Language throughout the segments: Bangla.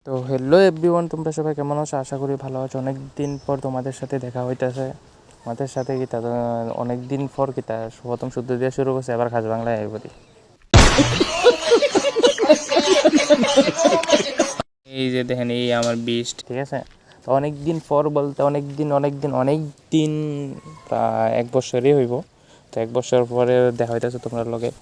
তো হ্যালো এভরিওয়ান, তোমরা সবাই কেমন আছো? আশা করি ভালো আছো। অনেক দিন পর তোমাদের সাথে দেখা হইতেছে। আমাদের সাথে কি তাদের অনেক দিন পর কি তা প্রথম শুদ্ধ দিয়ে শুরু করছে, এবার খাস বাংলায় এবারই এই যে দেখেন, এই আমার বিস্ট, ঠিক আছে। তো অনেক দিন পর বলতে অনেক দিন প্রায় 1 বছরই হইব। তো 1 বছর পরে দেখা হইতেছে তোমরা লগে।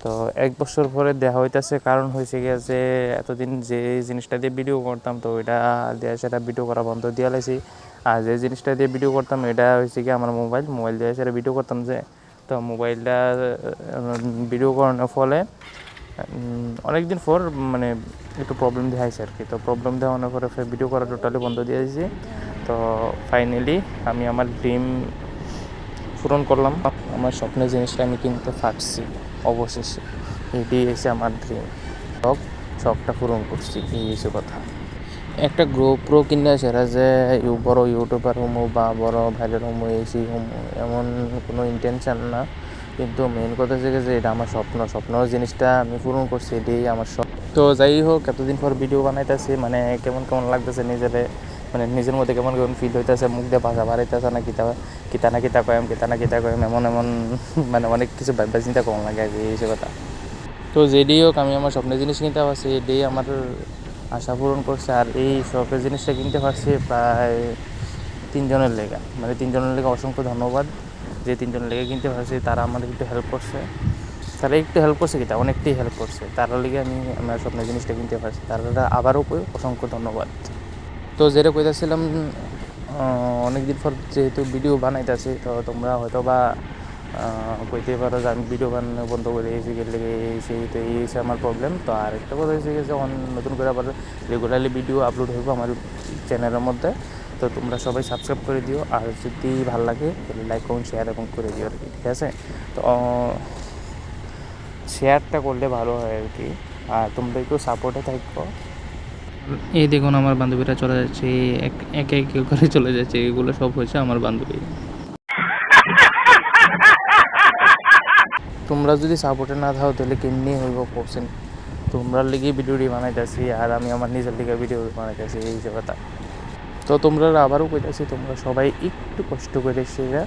তো 1 বছর পরে দেখা হইতেছে, কারণ হয়েছে গিয়ে যে এতদিন যে জিনিসটা দিয়ে ভিডিও করতাম, তো ওইটা দিয়ে সেটা ভিডিও করা বন্ধ দিয়ে লাইছি। আর যে জিনিসটা দিয়ে ভিডিও করতাম এটা হয়েছে কি আমার মোবাইল দিয়ে সেটা ভিডিও করতাম যে। তো মোবাইলটা ভিডিও করানোর ফলে অনেক দিন পর মানে একটু প্রবলেম দেখাইছে আর কি। তো প্রবলেম দেওয়ানোর পরে ভিডিও করা টোটালি বন্ধ দিয়ে দিয়েছি। তো ফাইনালি আমি আমার ড্রিম পূরণ করলাম। আমার স্বপ্নের জিনিসটা আমি কিনতে পারছি অবশেষে। এটি এসে আমার ড্রিম শখটা পূরণ করছি, এই এসে কথা। একটা গোপ্রো কিনে সেরা যে বড় ইউটিউবার হমো বা বড় ভাইরাল হমো এসি হমো এমন কোনো ইন্টেনশন না, কিন্তু মেন কথা হচ্ছে যে এটা আমার স্বপ্ন জিনিসটা আমি পূরণ করছি, এটাই আমার স্বপ্ন। তো যাই হোক, এতদিন পর ভিডিও বানাইতেছি, মানে কেমন লাগতেছে নিজেরে, মানে নিজের মধ্যে কেমন ফিল হইতেছে, মুখ দিয়ে ভাষা বাড়াইতেছে না, কিতা কয়েম এমন মানে অনেক কিছু ভাবনা চিন্তা কেমন লাগে আর কি, এই কথা। তো যেটাই হোক, আমি আমার স্বপ্নের জিনিস কিনতে পারছি, এটাই আমার আশা পূরণ করছে। আর এই শখের জিনিসটা কিনতে পারছি প্রায় 3 জনের লেগে, মানে 3 জনের লেগে অসংখ্য ধন্যবাদ। যে 3জনের লেগে কিনতে পারছি তারা আমাদের একটু হেল্প করছে, কিনা অনেকটাই হেল্প করছে, তার লেগে আমি আমার স্বপ্নের জিনিসটা কিনতে পারছি, তারা আবারও অসংখ্য ধন্যবাদ। তো যেটা কইতাছিলাম, অনেকদিন পর যেহেতু ভিডিও বানাইতেছি, তো তোমরা হয়তো বা কইতে পারো যে আমি ভিডিও বানানো বন্ধ করে দিয়েছি লেগে সেই, তো এই হচ্ছে আমার প্রবলেম। তো আর একটা কথা হয়েছে যে নতুন করে আবার রেগুলারলি ভিডিও আপলোড হইব আমার চ্যানেলের মধ্যে। তো তোমরা সবাই সাবস্ক্রাইব করে দিও, আর যদি ভালো লাগে তাহলে লাইক কমেন্ট শেয়ার এবং করে দিও আর কি, ঠিক আছে। তো শেয়ারটা করলে ভালো হয় আর কি, আর তোমরা একটু সাপোর্টে থাকো। এই দেখুন, আমার বান্ধবীরা চলে যাচ্ছে, একে একে করে চলে যাচ্ছে, এগুলো সব হয়েছে আমার বান্ধবী। তোমরা যদি সাপোর্টে না থাকো তাহলে কেমনি হইব কোশ্চেন। তোমরা লিগে ভিডিওটি বানাইতেছি, আর আমি আমার নিজের লিগে ভিডিও বানাইতেছি, এই হিসেবেটা। তো তোমরা আবারও কইতেছি, তোমরা সবাই একটু কষ্ট করে সেটা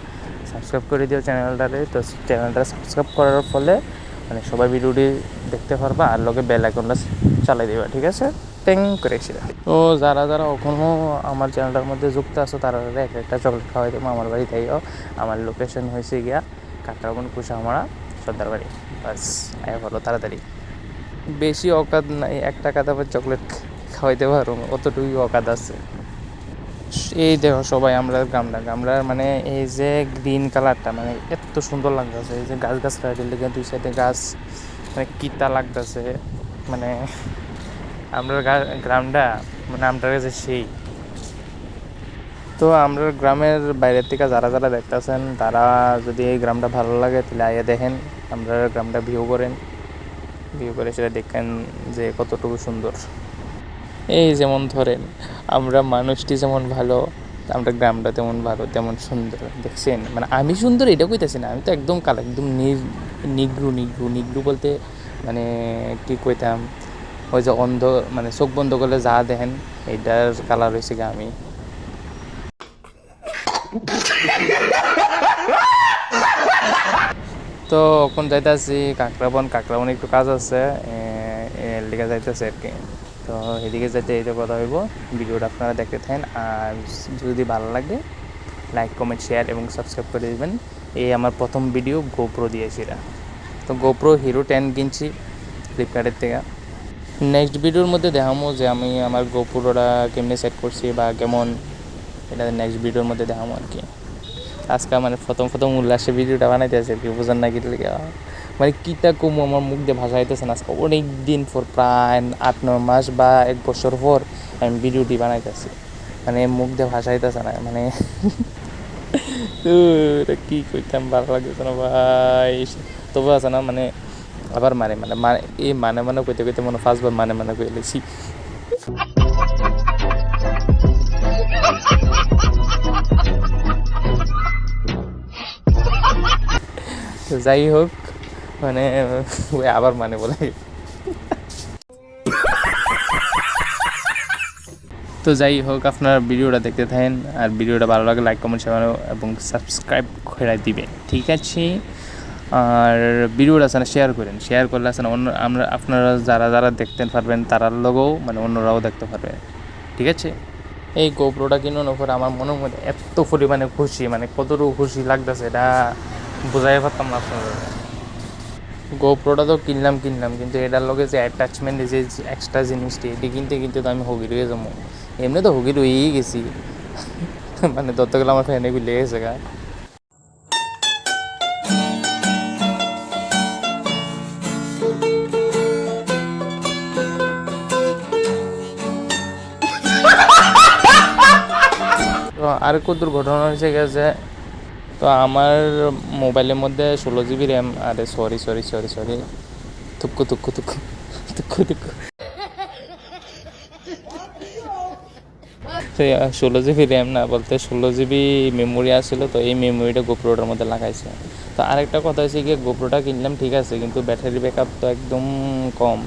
সাবস্ক্রাইব করে দিও চ্যানেলটারে। তো চ্যানেলটা সাবস্ক্রাইব করার ফলে মানে সবাই ভিডিওটি দেখতে পারবা, আর লগে বেল আইকনটা চালাই দেবা, ঠিক আছে, ট্যাং করে সেটা। তো যারা এখনও আমার চ্যানেলটার মধ্যে যুক্ত আছো, তারা একটা চকলেট খাওয়াই দেবো আমার বাড়ি থেকেও। আমার লোকেশন হয়েছে গিয়া কাকরাবন কুশামারা সর্দার বাড়ি। বাস আয়া ভালো তাড়াতাড়ি, বেশি অকাদ নাই, 1 টাকা দামের চকলেট খাওয়াইতে পারো, অতটুকুই অকাদ আছে। এই দেখো সবাই, আমরা গ্রামটার মানে এই যে গ্রিন কালারটা মানে এত সুন্দর লাগতেছে, এই যে গাছগাছরা লেগে 2 সাইডে গাছ, মানে কিতা লাগতেছে, মানে আমরা গ্রামটা মানে আমরা কাছে সেই। তো আমরা গ্রামের বাইরের থেকে যারা দেখতেছেন, তারা যদি এই গ্রামটা ভালো লাগে তাহলে আইয়া দেখেন, আমরা গ্রামটা ভিউ করে সেটা দেখেন যে কতটুকু সুন্দর। এই যেমন ধরেন, আমরা মানুষটি যেমন ভালো, আমরা গ্রামটা তেমন ভালো তেমন সুন্দর, দেখছেন। মানে আমি সুন্দর এটা কইতেছি না, আমি তো একদম কালো, একদম নিগ্রু বলতে মানে কি কইতাম, ওই যে অন্ধ, মানে চোখ বন্ধ করলে যা দেখেন এইটার কালার হয়েছে গিয়ে আমি। তো এখন যাইতেছি কাকরাবন একটু কাজ আছে, এর লিগে যাইতেছে আর কি। তো এদিকে যাইতে এই কথা হইব, ভিডিওটা আপনারা দেখতে থাকেন, আর যদি ভালো লাগে লাইক কমেন্ট শেয়ার এবং সাবস্ক্রাইব করে দেবেন। এই আমার প্রথম ভিডিও গোপ্রো দিয়েছি, তো গোপ্রো Hero10 কিনছি ফ্লিপকার্টের থেকে। নেক্সট ভিডিওর মধ্যে দেখাবো যে আমি আমার গোপ্রোটা কেমনি সেট করছি বা কেমন, এটা নেক্সট ভিডিওর মধ্যে দেখাবো আর কি। আজকে মানে প্রথম উল্লাসে ভিডিওটা বানাইতে আছে আর কি, বোঝার না কি মানে কিতা কমু, আমার মুখ দিয়ে ভাষা হইতেছে না। আজকে অনেক দিন পর, প্রায় 8-9 মাস বা 1 বছর পর আমি ভিডিওটি বানাইতেছি, মানে মুখ দিয়ে ভাষা হইতেছে না, মানে এটা কী করতাম, ভালো লাগতেছে না ভাই। তবু আছে না, মানে আবার এই কইতে কইতে মনে 5 বার কই লেছি। যাই হোক, মানে ওই আবার বলে তো যাই হোক, আপনারা ভিডিওটা দেখতে থাকেন, আর ভিডিওটা ভালো লাগে লাইক কমেন্ট শেয়ার এবং সাবস্ক্রাইব করে দিবেন, ঠিক আছে? আর ভিডিওটা আছে না শেয়ার করেন, শেয়ার করলে আছে না আপনারা যারা যারা দেখতে পারবেন তারার লগেও মানে অন্যরাও দেখতে পারবে, ঠিক আছে? এই গোপ্রোটা কিনানোর পরে আমার মনের মধ্যে এত পরিমাণে খুশি, মানে কতটুকু খুশি লাগতেছে এটা বোঝাই পারতাম না আপনাদের। গোপ্রোটা তো কিনলাম কিন্তু এটার লগে যে অ্যাটাচমেন্ট যে এক্সট্রা জিনিসটি এটি কিনতে তো আমি হগির হয়ে যাবো। এমনি তো হগির হয়েই গেছি, মানে ধরতে গেলে আমার ফ্যানে গুলে গেছে গা। তো আর কত দুর্ঘটনা হয়েছে গেছে, তো আমার মোবাইলের মধ্যে 16 GB র্যাম, আরে সরি তুক্কু 16 GB র্যাম না, বলতে 16 GB মেমোরি আসছিলো, তো এই মেমোরিটা গোপ্রোটার মধ্যে লাগাইছে। তো আরেকটা কথা হচ্ছে কি, গোপ্রোটা কিনলাম ঠিক আছে, কিন্তু ব্যাটারি ব্যাকআপ তো একদম কম।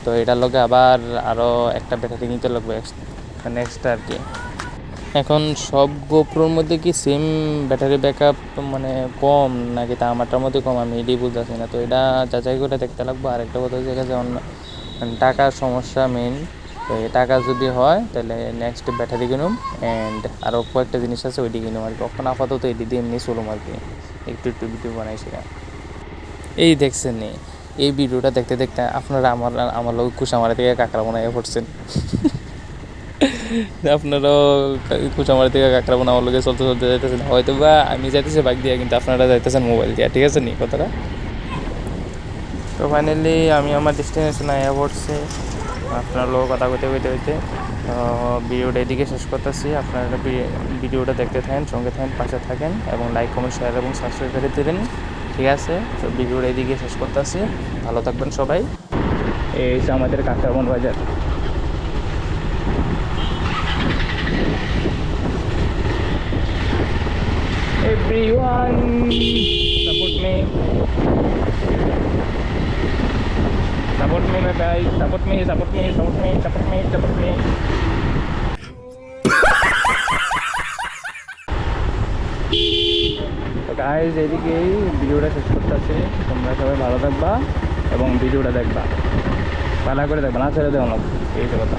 তো এটার লগে আবার আরও একটা ব্যাটারি কিনতে লাগবে মানে এক্সট্রা আর কি। এখন সব গোপ্রোর মধ্যে কি সেম ব্যাটারি ব্যাকআপ মানে কম নাকি তা আমারটার মধ্যে কম, আমি এটাই বুঝতেছি না। তো এটা যাচাই করে দেখতে লাগবো। আর একটা কথা হচ্ছে যে টাকার সমস্যা মেইন। তো এই টাকা যদি হয় তাহলে নেক্সট ব্যাটারি কিনুম, অ্যান্ড আরও কয়েকটা জিনিস আছে ওইটি কিনুম আর কি। এখন আপাতত এটি দিয়ে এমনি চলুম আর কি, একটু ভিডিও বানাইছি। এই দেখছেন নি, এই ভিডিওটা দেখতে দেখতে আপনারা আমার লোক কুসামারা থেকে কাঁকড়া বানাইয়া পড়ছেন। আপনারাও কুচামারি থেকে কাঁকড়া বোনা আমার লোকে চলতে যাইতেছেন, হয়তো বা আমি যাইতেছি বাইক দিয়ে, কিন্তু আপনারা যাইতেছেন মোবাইল দিয়ে, ঠিক আছে নি কথাটা? তো ফাইনালি আমি আমার ডেস্টিনেশনে আয়া পড়ছি, আপনার লোক কথা হইতে ভিডিওটা এদিকে শেষ করতেছি। আপনারা ভিডিওটা দেখতে থাকেন, সঙ্গে থাকেন, পাশে থাকেন এবং লাইক কমেন্ট শেয়ার এবং সাবস্ক্রাইব করে দেবেন, ঠিক আছে? তো ভিডিওটা এদিকে শেষ করতেছি, ভালো থাকবেন সবাই। এই হচ্ছে আমাদের কাঁকড়াবন বাজার। Everyone, support me, my guys, support me. তো গাইজ এদিকে ভিডিওটা শেষ করতেছি, তোমরা সবাই ভালো থাকবা এবং ভিডিওটা দেখবা, ভালো করে দেখবা, না ছেড়ে দেবো না, এই কথা।